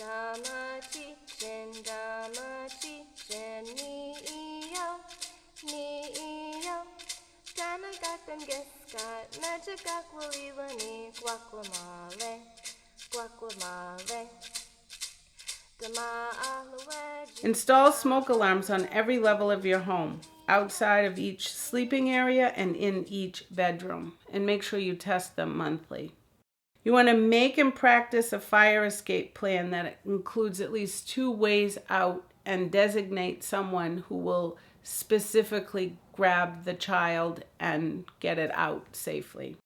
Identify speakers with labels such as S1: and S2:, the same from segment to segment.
S1: Damachi, shin damachi, shin ni-yo, ni-yo. Dana got them got magic aquilani, guacamole, guacamole.
S2: Install smoke alarms on every level of your home, outside of each sleeping area and in each bedroom, and make sure you test them monthly. You want to make and practice a fire escape plan that includes at least 2 ways out and designate someone who will specifically grab the child and get it out safely.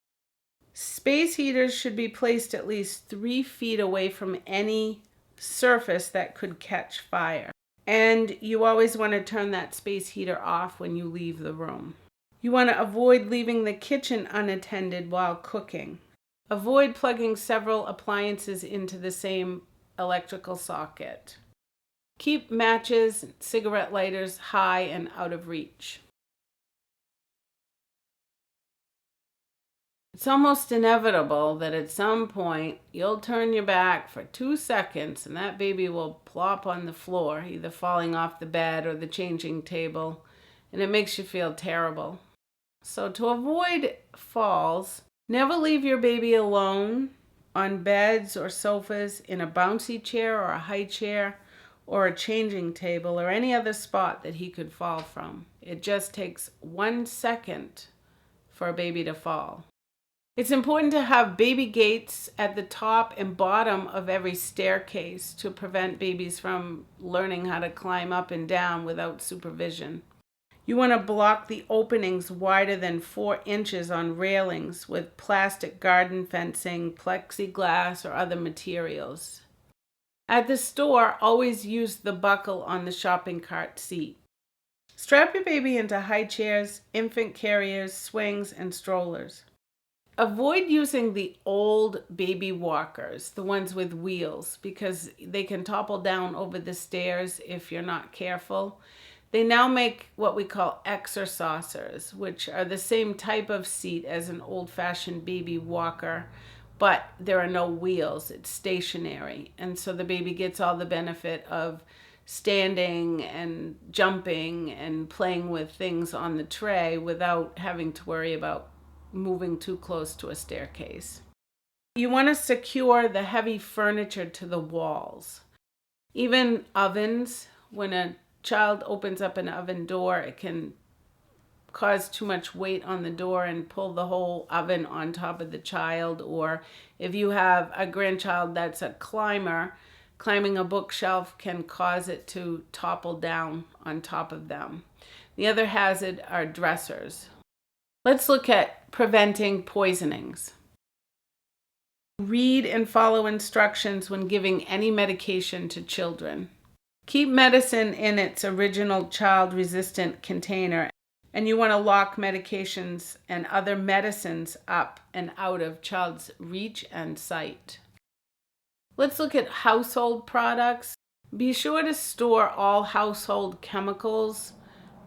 S2: Space heaters should be placed at least 3 feet away from any surface that could catch fire. And you always want to turn that space heater off when you leave the room. You want to avoid leaving the kitchen unattended while cooking. Avoid plugging several appliances into the same electrical socket. Keep matches, cigarette lighters high and out of reach. It's almost inevitable that at some point you'll turn your back for 2 seconds and that baby will plop on the floor, either falling off the bed or the changing table, and it makes you feel terrible. So to avoid falls, never leave your baby alone on beds or sofas, in a bouncy chair or a high chair or a changing table or any other spot that he could fall from. It just takes 1 second for a baby to fall. It's important to have baby gates at the top and bottom of every staircase to prevent babies from learning how to climb up and down without supervision. You want to block the openings wider than 4 inches on railings with plastic garden fencing, plexiglass, or other materials. At the store, always use the buckle on the shopping cart seat. Strap your baby into high chairs, infant carriers, swings, and strollers. Avoid using the old baby walkers, the ones with wheels, because they can topple down over the stairs if you're not careful. They now make what we call exercisers, which are the same type of seat as an old-fashioned baby walker, but there are no wheels. It's stationary. And so the baby gets all the benefit of standing and jumping and playing with things on the tray without having to worry about moving too close to a staircase. You want to secure the heavy furniture to the walls. Even ovens, when a child opens up an oven door, it can cause too much weight on the door and pull the whole oven on top of the child. Or if you have a grandchild that's a climber, climbing a bookshelf can cause it to topple down on top of them. The other hazard are dressers. Let's look at preventing poisonings. Read and follow instructions when giving any medication to children. Keep medicine in its original child-resistant container, and you want to lock medications and other medicines up and out of child's reach and sight. Let's look at household products. Be sure to store all household chemicals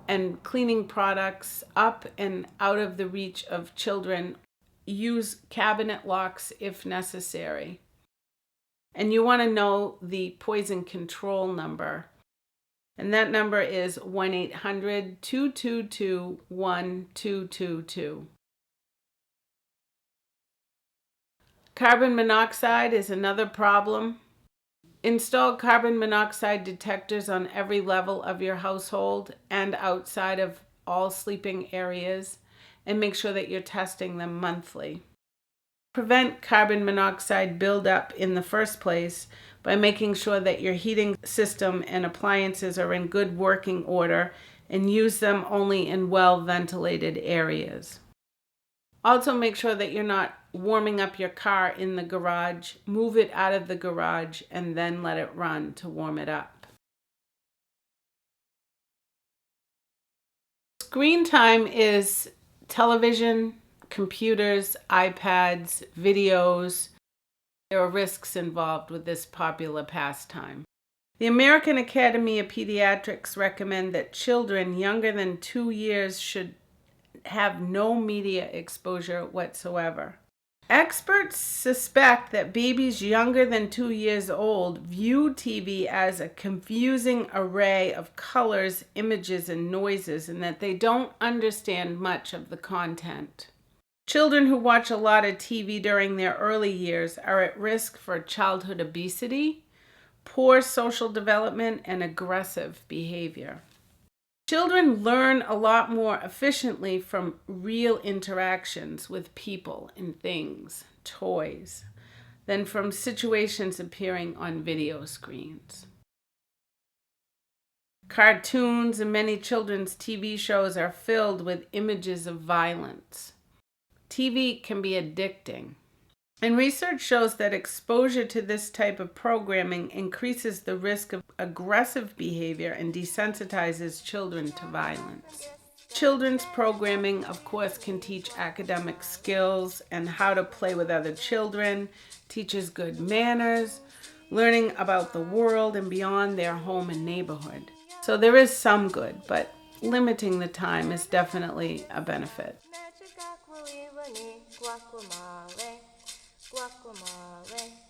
S2: and cleaning products up and out of the reach of children. Use cabinet locks if necessary. And you want to know the poison control number. And that number is 1-800-222-1222. Carbon monoxide is another problem. Install carbon monoxide detectors on every level of your household and outside of all sleeping areas, and make sure that you're testing them monthly. Prevent carbon monoxide buildup in the first place by making sure that your heating system and appliances are in good working order, and use them only in well-ventilated areas. Also, make sure that you're not warming up your car in the garage. Move it out of the garage and then let it run to warm it up. Screen time is television, computers, iPads, videos. There are risks involved with this popular pastime. The American Academy of Pediatrics recommend that children younger than 2 years should have no media exposure whatsoever. Experts suspect that babies younger than 2 years old view TV as a confusing array of colors, images, and noises, and that they don't understand much of the content. Children who watch a lot of TV during their early years are at risk for childhood obesity, poor social development, and aggressive behavior. Children learn a lot more efficiently from real interactions with people and things, toys, than from situations appearing on video screens. Cartoons and many children's TV shows are filled with images of violence. TV can be addicting. And research shows that exposure to this type of programming increases the risk of aggressive behavior and desensitizes children to violence. Children's programming, of course, can teach academic skills and how to play with other children, teaches good manners, learning about the world and beyond their home and neighborhood. So there is some good, but limiting the time is definitely a benefit.
S1: Guacamole.